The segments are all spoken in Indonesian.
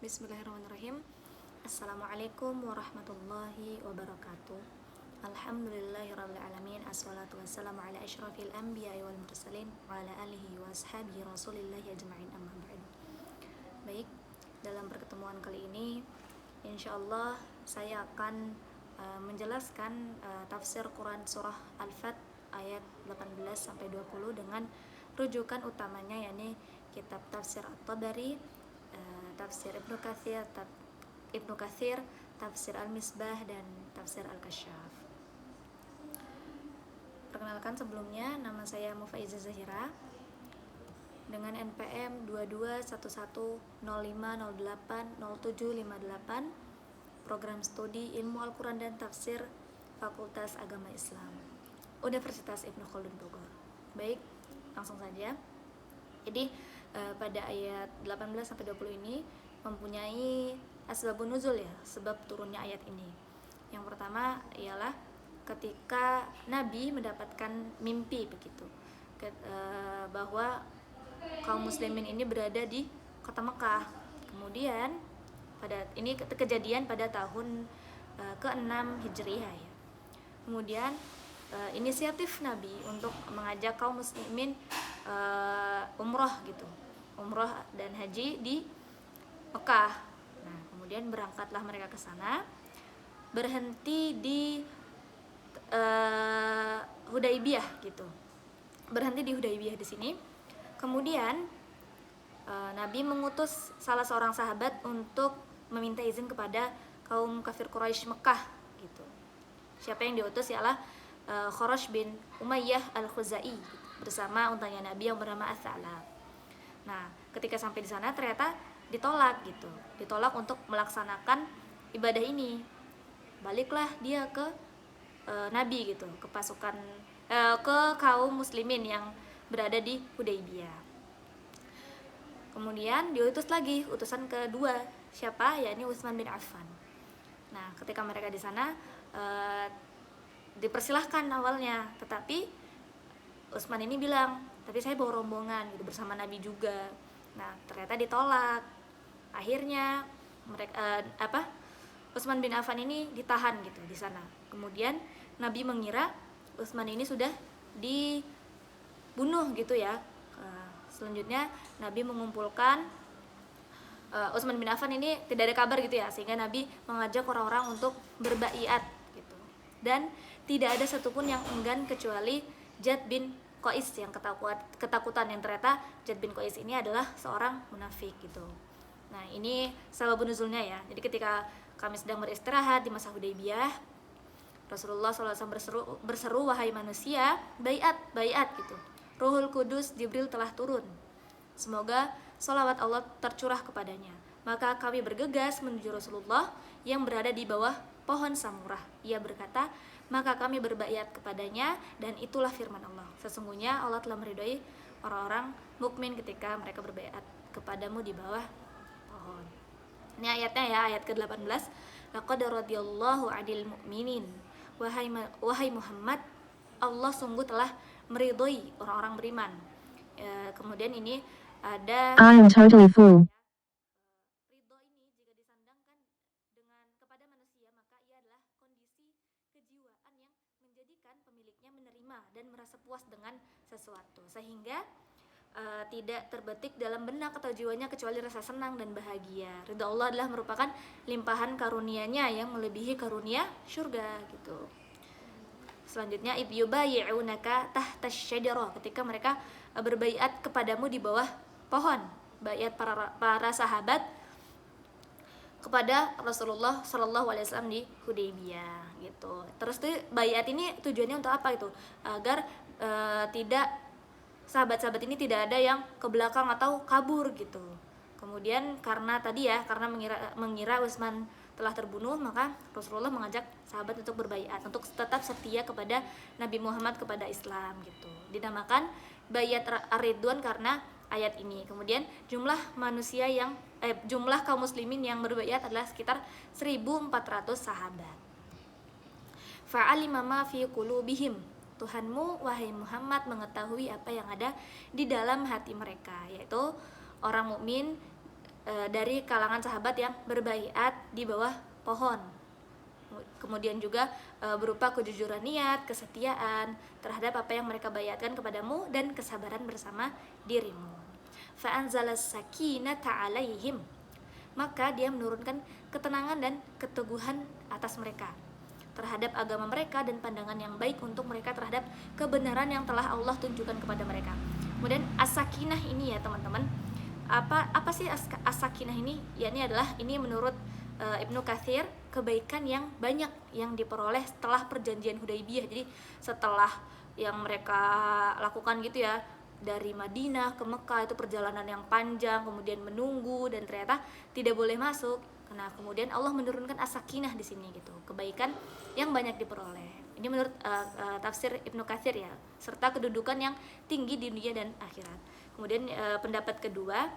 Bismillahirrahmanirrahim. Assalamualaikum warahmatullahi wabarakatuh. Alhamdulillahirabbil alamin. Assalatu wassalamu ala asyrafil anbiya'i wal mursalin wa ala alihi wa ashabihi rasulillahi ajma'in, amma ba'du. Baik, dalam pertemuan kali ini insyaallah saya akan menjelaskan tafsir Quran surah Al-Fat ayat 18 sampai 20 dengan rujukan utamanya yakni kitab tafsir At-Tabari, tafsir Ibnu Katsir, tafsir Al-Misbah, dan tafsir Al-Kasyaf. Perkenalkan sebelumnya, nama saya Mufaizah Zahira dengan NPM 221105080758, program studi Ilmu Al-Quran dan Tafsir, Fakultas Agama Islam, Universitas Ibnu Khaldun Bogor. Baik, langsung saja. Jadi pada ayat 18 sampai 20 ini mempunyai asbabun nuzul ya, sebab turunnya ayat ini. Yang pertama ialah ketika Nabi mendapatkan mimpi begitu, bahwa kaum muslimin ini berada di kota Mekah. Kemudian pada ini kejadian pada tahun ke-6 Hijriah ya. Kemudian inisiatif Nabi untuk mengajak kaum muslimin umroh gitu, umroh dan haji di Mekah. Nah, kemudian berangkatlah mereka ke sana, berhenti di Hudaybiyah gitu, berhenti di Hudaybiyah di sini. Kemudian Nabi mengutus salah seorang sahabat untuk meminta izin kepada kaum kafir Quraisy Mekah gitu. Siapa yang diutus ialah Khurash bin Umayyah Al-Khuzai bersama untanya Nabi yang bernama As-Sa'lab. Nah, ketika sampai di sana ternyata ditolak gitu. Ditolak untuk melaksanakan ibadah ini. Baliklah dia ke Nabi gitu, ke pasukan ke kaum muslimin yang berada di Hudaybiyah. Kemudian diutus lagi utusan kedua, siapa? Yakni Utsman bin Affan. Nah, ketika mereka di sana dipersilahkan awalnya, tetapi Utsman ini bilang, tapi saya bawa rombongan gitu bersama Nabi juga. Nah, ternyata ditolak. Akhirnya mereka Utsman bin Affan ini ditahan gitu di sana. Kemudian Nabi mengira Utsman ini sudah dibunuh gitu ya. Selanjutnya Nabi mengumpulkan Utsman bin Affan ini, tidak ada kabar gitu ya, sehingga Nabi mengajak orang-orang untuk berbaiat gitu. Dan tidak ada satupun yang enggan kecuali Jad bin Qais yang ketakutan, yang ternyata Jad bin Qais ini adalah seorang munafik gitu. Nah, ini sababun nuzulnya ya. Jadi ketika kami sedang beristirahat di masa Hudaybiyah, Rasulullah SAW berseru, wahai manusia, baiat gitu. Ruhul Kudus Jibril telah turun. Semoga sholawat Allah tercurah kepadanya. Maka kami bergegas menuju Rasulullah yang berada di bawah pohon samurah. Ia berkata, maka kami berbaiat kepadanya, dan itulah firman Allah. Sesungguhnya Allah telah meridhoi orang-orang mukmin ketika mereka berbaiat kepadamu di bawah pohon. Ini ayatnya ya, ayat ke-18. Laqad radhiyallahu 'anil mu'minin. Wahai Muhammad, Allah sungguh telah meridhoi orang-orang beriman. Kemudian ini ada I am totally full. ridho ini jika disandangkan dengan kepada manusia, maka ia adalah kondisi kejiwaan yang menjadikan pemiliknya menerima dan merasa puas dengan sesuatu, sehingga tidak terbetik dalam benak atau jiwanya kecuali rasa senang dan bahagia. Ridha Allah adalah merupakan limpahan karunia-Nya yang melebihi karunia surga gitu. Selanjutnya, yubayyi'unaka tahtas syajarah, ketika mereka berbaiat kepadamu di bawah pohon. Baiat para sahabat kepada Rasulullah SAW di Hudaybiyah gitu. Terus tuh baiat ini tujuannya untuk apa itu? Agar tidak sahabat-sahabat ini tidak ada yang ke belakang atau kabur gitu. Kemudian karena tadi ya, karena mengira Utsman telah terbunuh, maka Rasulullah mengajak sahabat untuk berbaiat, untuk tetap setia kepada Nabi Muhammad, kepada Islam gitu. Dinamakan baiat ar-ridwan karena ayat ini. Kemudian jumlah kaum muslimin yang berbaiat adalah sekitar 1.400 sahabat. Fa'alima ma fi qulubihim. Tuhanmu, wahai Muhammad, mengetahui apa yang ada di dalam hati mereka, yaitu orang mukmin dari kalangan sahabat yang berbaiat di bawah pohon. Kemudian juga berupa kejujuran niat, kesetiaan terhadap apa yang mereka baiatkan kepadamu, dan kesabaran bersama dirimu. Fa'anzalas sakinata 'alaihim, maka dia menurunkan ketenangan dan keteguhan atas mereka terhadap agama mereka dan pandangan yang baik untuk mereka terhadap kebenaran yang telah Allah tunjukkan kepada mereka. Kemudian as-sakinah ini ya teman-teman, apa sih as-sakinah ini? Ya, ini adalah, ini menurut Ibnu Katsir, kebaikan yang banyak yang diperoleh setelah perjanjian Hudaybiyah. Jadi setelah yang mereka lakukan gitu ya, dari Madinah ke Mekah itu perjalanan yang panjang, kemudian menunggu dan ternyata tidak boleh masuk. Nah, kemudian Allah menurunkan as-sakinah di sini gitu, kebaikan yang banyak diperoleh. Ini menurut tafsir Ibnu Katsir ya, serta kedudukan yang tinggi di dunia dan akhirat. Kemudian pendapat kedua,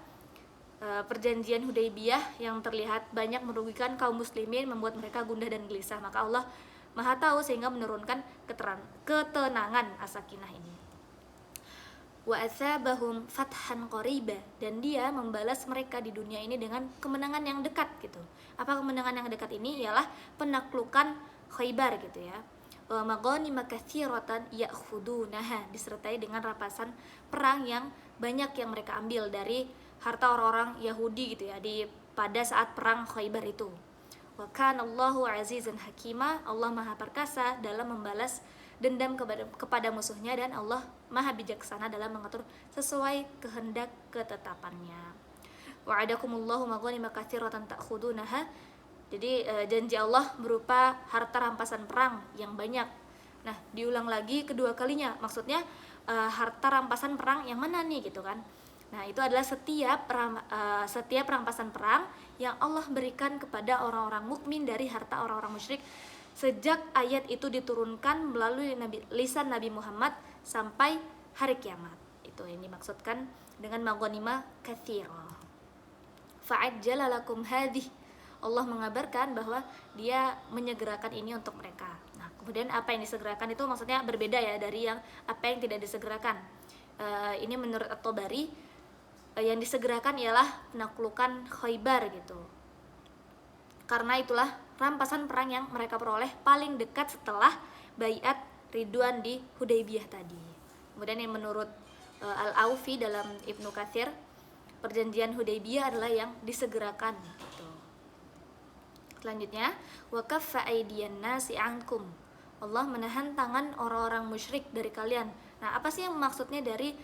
perjanjian Hudaybiyah yang terlihat banyak merugikan kaum muslimin, membuat mereka gundah dan gelisah, maka Allah Maha tahu sehingga menurunkan ketenangan as-sakinah ini. Wa atsabahum fathan qariba, dan dia membalas mereka di dunia ini dengan kemenangan yang dekat gitu. Apa kemenangan yang dekat ini? Ialah penaklukan Khaybar gitu ya. Wa maghanim katsiratan ya'khudunaha, disertai dengan rampasan perang yang banyak yang mereka ambil dari harta orang-orang Yahudi gitu ya pada saat perang Khaybar itu. Wa kanallahu azizan hakima, Allah Maha perkasa dalam membalas dendam kepada musuhnya, dan Allah Maha bijaksana dalam mengatur sesuai kehendak ketetapannya. Wa'adakumullahu maghanima katsiratan ta'khudunaha. Jadi janji Allah berupa harta rampasan perang yang banyak. Nah, diulang lagi kedua kalinya. Maksudnya harta rampasan perang yang mana nih gitu kan? Nah, itu adalah setiap rampasan perang yang Allah berikan kepada orang-orang mukmin dari harta orang-orang musyrik sejak ayat itu diturunkan melalui lisan Nabi Muhammad sampai hari kiamat. Itu yang dimaksudkan dengan maghanima katsira. Fa'ajjala lakum hadhihi, Allah mengabarkan bahwa dia menyegerakan ini untuk mereka. Nah, kemudian apa yang disegerakan itu maksudnya berbeda ya dari yang apa yang tidak disegerakan. Ini menurut At-Tabari, yang disegerakan ialah penaklukan Khaybar gitu. Karena itulah rampasan perang yang mereka peroleh paling dekat setelah baiat Ridwan di Hudaybiyah tadi. Kemudian yang menurut Al-Aufi dalam Ibnu Katsir, perjanjian Hudaybiyah adalah yang disegerakan gitu. Selanjutnya, wa kaffa aydiyan nasi ankum, Allah menahan tangan orang-orang musyrik dari kalian. Nah, apa sih yang maksudnya dari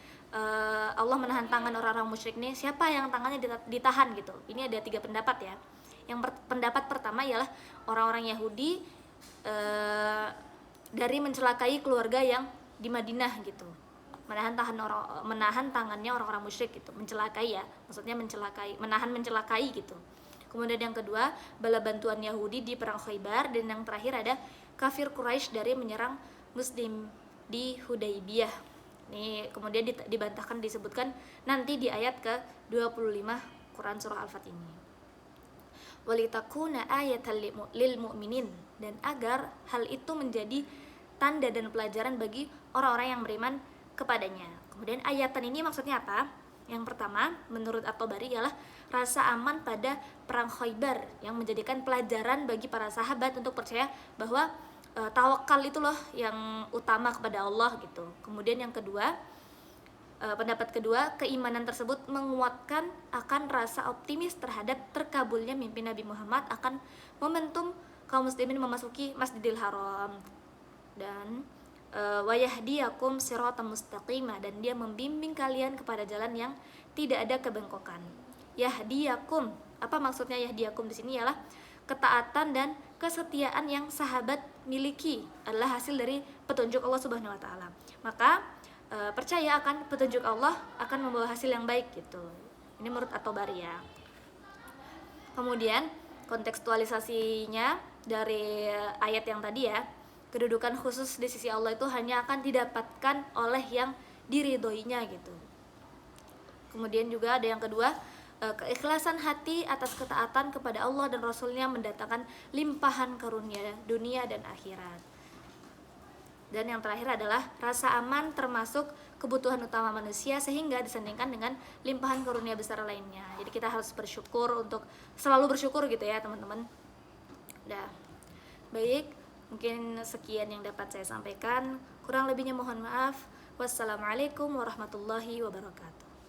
Allah menahan tangan orang-orang musyrik ini? Siapa yang tangannya ditahan gitu? Ini ada 3 pendapat ya. Yang pendapat pertama ialah orang-orang Yahudi dari mencelakai keluarga yang di Madinah gitu. Menahan tangannya orang-orang musyrik gitu, mencelakai ya. Maksudnya mencelakai gitu. Kemudian yang kedua, bala bantuan Yahudi di perang Khaybar, dan yang terakhir ada kafir Quraisy dari menyerang muslim di Hudaybiyah. Ini kemudian dibantahkan, disebutkan nanti di ayat ke-25 Quran surah Al-Fat ini. Walitakuna ayatan lil mu'minin, dan agar hal itu menjadi tanda dan pelajaran bagi orang-orang yang beriman kepadanya. Kemudian ayatan ini maksudnya apa? Yang pertama, menurut At-Tabari ialah rasa aman pada perang Khaybar yang menjadikan pelajaran bagi para sahabat untuk percaya bahwa tawakal itu loh yang utama kepada Allah gitu. Kemudian yang kedua, pendapat kedua, keimanan tersebut menguatkan akan rasa optimis terhadap terkabulnya mimpi Nabi Muhammad akan momentum kaum muslimin memasuki Masjidil Haram, dan wa yahdiyakum siratan mustaqimah, dan dia membimbing kalian kepada jalan yang tidak ada kebengkokan. Yahdiyakum, apa maksudnya yahdiyakum di sini? Ialah ketaatan dan kesetiaan yang sahabat miliki adalah hasil dari petunjuk Allah Subhanahu wa taala. Maka percaya akan petunjuk Allah akan membawa hasil yang baik gitu. Ini menurut At-Tabari ya. Kemudian kontekstualisasinya dari ayat yang tadi ya, kedudukan khusus di sisi Allah itu hanya akan didapatkan oleh yang diridhoinya gitu. Kemudian juga ada yang kedua, keikhlasan hati atas ketaatan kepada Allah dan Rasulnya mendatangkan limpahan karunia dunia dan akhirat. Dan yang terakhir adalah rasa aman termasuk kebutuhan utama manusia sehingga disandingkan dengan limpahan karunia besar lainnya. Jadi kita harus bersyukur, untuk selalu bersyukur gitu ya teman-teman. Udah. Baik, mungkin sekian yang dapat saya sampaikan. Kurang lebihnya mohon maaf. Wassalamualaikum warahmatullahi wabarakatuh.